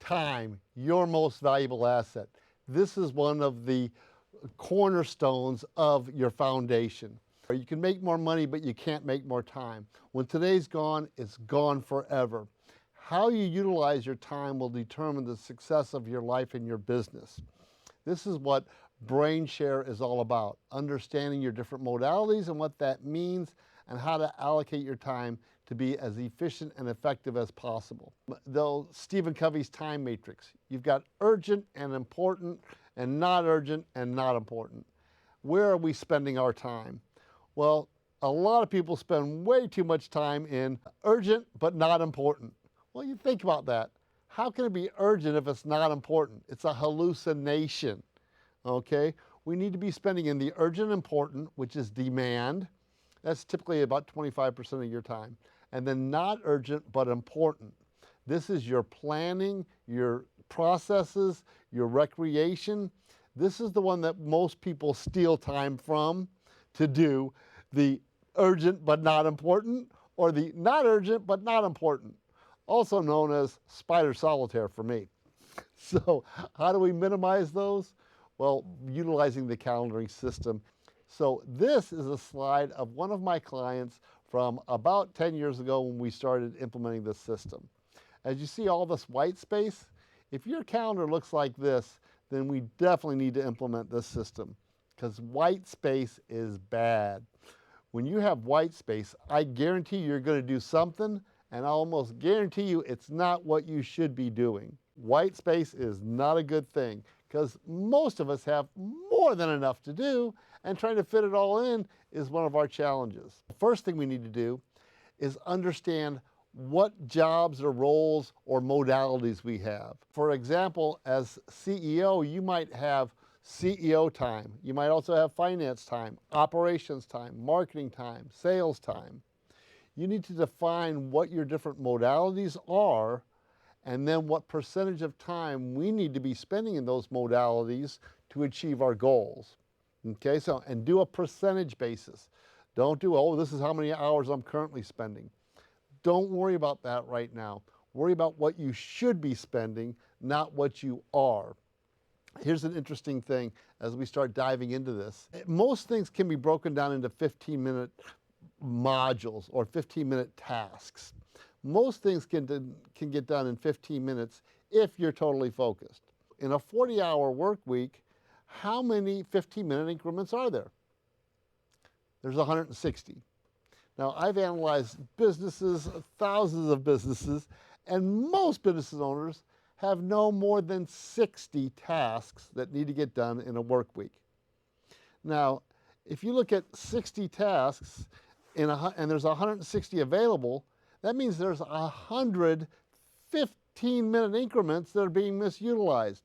Time, your most valuable asset. This is one of the cornerstones of your foundation. You can make more money, but you can't make more time. When today's gone, it's gone forever. How you utilize your time will determine the success of your life and your business. This is what brainSHARE is all about, understanding your different modalities and what that means and how to allocate your time to be as efficient and effective as possible. Stephen Covey's time matrix. You've got urgent and important and not urgent and not important. Where are we spending our time? Well, a lot of people spend way too much time in urgent but not important. Well, you think about that. How can it be urgent if it's not important? It's a hallucination, okay? We need to be spending in the urgent important, which is demand. That's typically about 25% of your time. And then not urgent but important. This is your planning, your processes, your recreation. This is the one that most people steal time from to do the urgent but not important, or the not urgent but not important, also known as spider solitaire for me. So how do we minimize those? Well, utilizing the calendaring system. So this is a slide of one of my clients from about 10 years ago when we started implementing this system. As you see all this white space, if your calendar looks like this, then we definitely need to implement this system, because white space is bad. When you have white space, I guarantee you're going to do something, and I almost guarantee you it's not what you should be doing. White space is not a good thing, because most of us have more than enough to do, and trying to fit it all in is one of our challenges. The first thing we need to do is understand what jobs or roles or modalities we have. For example, as CEO, you might have CEO time. You might also have finance time, operations time, marketing time, sales time. You need to define what your different modalities are, and then what percentage of time we need to be spending in those modalities to achieve our goals. Okay, so, and do a percentage basis. Don't do, oh, this is how many hours I'm currently spending. Don't worry about that right now. Worry about what you should be spending, not what you are. Here's an interesting thing as we start diving into this. Most things can be broken down into 15-minute modules or 15-minute tasks. Most things can get done in 15 minutes if you're totally focused. In a 40-hour work week, how many 15-minute increments are there? There's 160. Now, I've analyzed businesses, thousands of businesses, and most business owners have no more than 60 tasks that need to get done in a work week. Now, if you look at 60 tasks and there's 160 available, that means there's 100 15-minute increments that are being misutilized.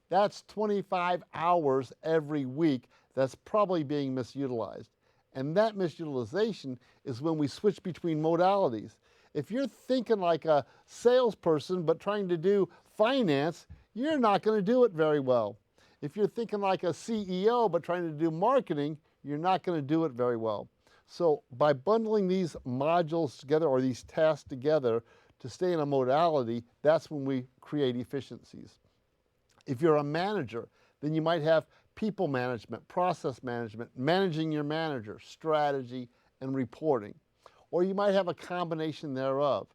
That's 25 hours every week that's probably being misutilized. And that misutilization is when we switch between modalities. If you're thinking like a salesperson but trying to do finance, you're not going to do it very well. If you're thinking like a CEO but trying to do marketing, you're not going to do it very well. So by bundling these modules together or these tasks together to stay in a modality, that's when we create efficiencies. If you're a manager, then you might have people management, process management, managing your manager, strategy, and reporting. Or you might have a combination thereof.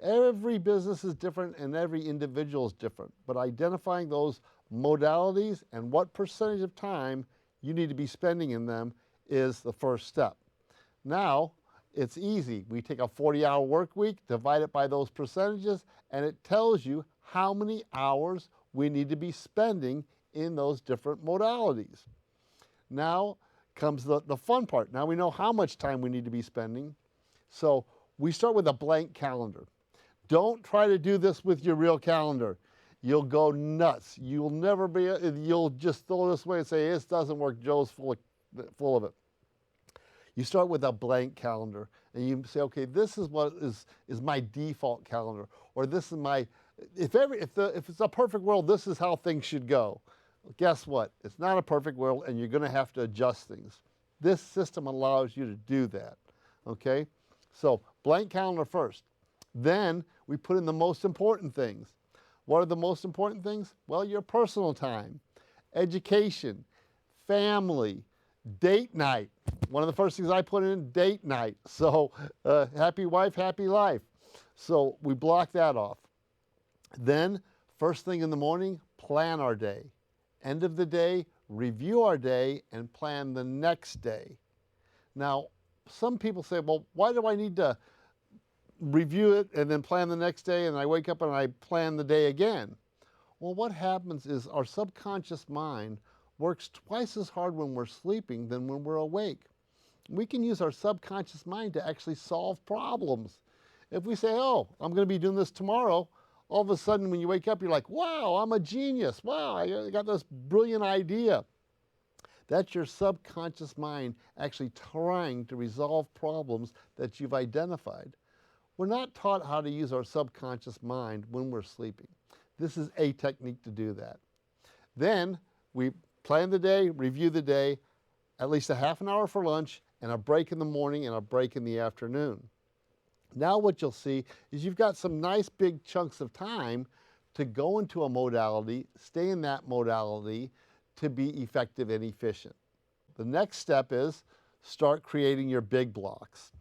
Every business is different and every individual is different, but identifying those modalities and what percentage of time you need to be spending in them is the first step. Now, it's easy. We take a 40-hour work week, divide it by those percentages, and it tells you how many hours we need to be spending in those different modalities. Now comes the fun part. Now we know how much time we need to be spending. So we start with a blank calendar. Don't try to do this with your real calendar. You'll go nuts. You'll never be, you'll just throw this away and say, this doesn't work, Joe's full of it. You start with a blank calendar and you say, okay, this is what is my default calendar, or this is my, if it's a perfect world, this is how things should go. Well, guess what? It's not a perfect world and you're going to have to adjust things. This system allows you to do that, okay? So blank calendar first. Then we put in the most important things. What are the most important things? Well, your personal time, education, family, date night. One of the first things I put in, date night. So happy wife, happy life. So we block that off. Then, first thing in the morning, plan our day. End of the day, review our day and plan the next day. Now, some people say, well, why do I need to review it and then plan the next day, and I wake up and I plan the day again? Well, what happens is our subconscious mind works twice as hard when we're sleeping than when we're awake. We can use our subconscious mind to actually solve problems. If we say, oh, I'm going to be doing this tomorrow, all of a sudden when you wake up, you're like, wow, I'm a genius. Wow, I got this brilliant idea. That's your subconscious mind actually trying to resolve problems that you've identified. We're not taught how to use our subconscious mind when we're sleeping. This is a technique to do that. Then we plan the day, review the day, at least a half an hour for lunch, and a break in the morning and a break in the afternoon. Now what you'll see is you've got some nice big chunks of time to go into a modality, stay in that modality to be effective and efficient. The next step is start creating your big blocks.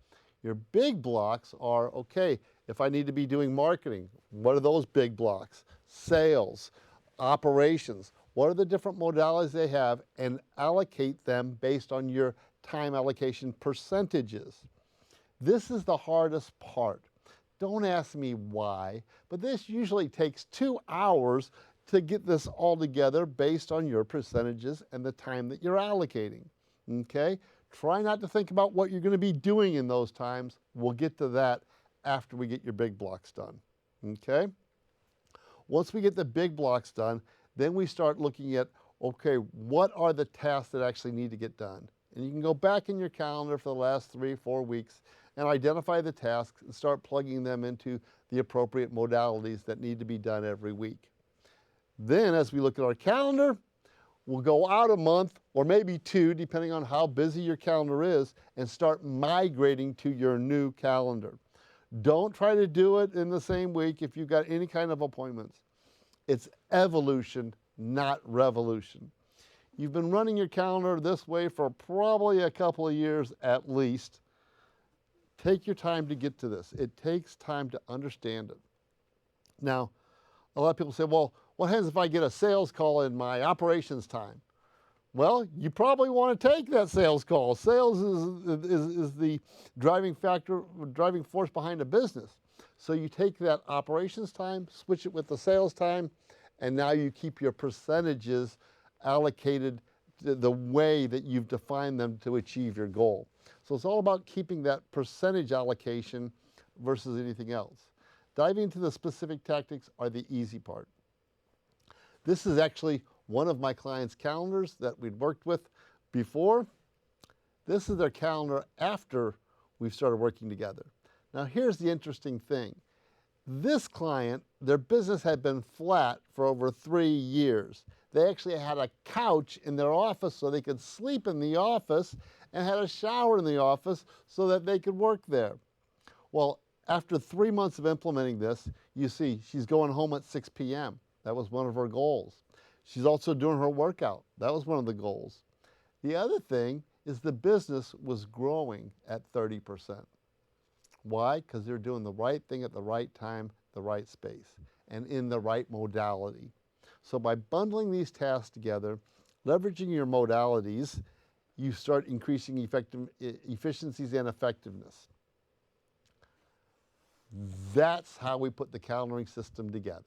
Your big blocks are, okay, if I need to be doing marketing, what are those big blocks? Sales, operations, what are the different modalities they have, and allocate them based on your time allocation percentages. This is the hardest part. Don't ask me why, but this usually takes 2 hours to get this all together based on your percentages and the time that you're allocating, okay? Try not to think about what you're going to be doing in those times. We'll get to that after we get your big blocks done, okay? Once we get the big blocks done, then we start looking at, okay, what are the tasks that actually need to get done? And you can go back in your calendar for the last 3 or 4 weeks and identify the tasks and start plugging them into the appropriate modalities that need to be done every week. Then as we look at our calendar, we'll go out a month or maybe 2, depending on how busy your calendar is, and start migrating to your new calendar. Don't try to do it in the same week if you've got any kind of appointments. It's evolution, not revolution. You've been running your calendar this way for probably a couple of years at least. Take your time to get to this. It takes time to understand it. Now, a lot of people say, well, what happens if I get a sales call in my operations time? Well, you probably want to take that sales call. Sales is the driving force behind a business. So you take that operations time, switch it with the sales time, and now you keep your percentages allocated the way that you've defined them to achieve your goal. So it's all about keeping that percentage allocation versus anything else. Diving into the specific tactics are the easy part. This is actually one of my clients' calendars that we'd worked with before. This is their calendar after we've started working together. Now here's the interesting thing. This client, their business had been flat for over 3 years. They actually had a couch in their office so they could sleep in the office and had a shower in the office so that they could work there. Well, after 3 months of implementing this, you see she's going home at 6 p.m. That was one of her goals. She's also doing her workout. That was one of the goals. The other thing is the business was growing at 30%. Why? Because they're doing the right thing at the right time, the right space, and in the right modality. So by bundling these tasks together, leveraging your modalities, you start increasing efficiencies and effectiveness. That's how we put the calendaring system together.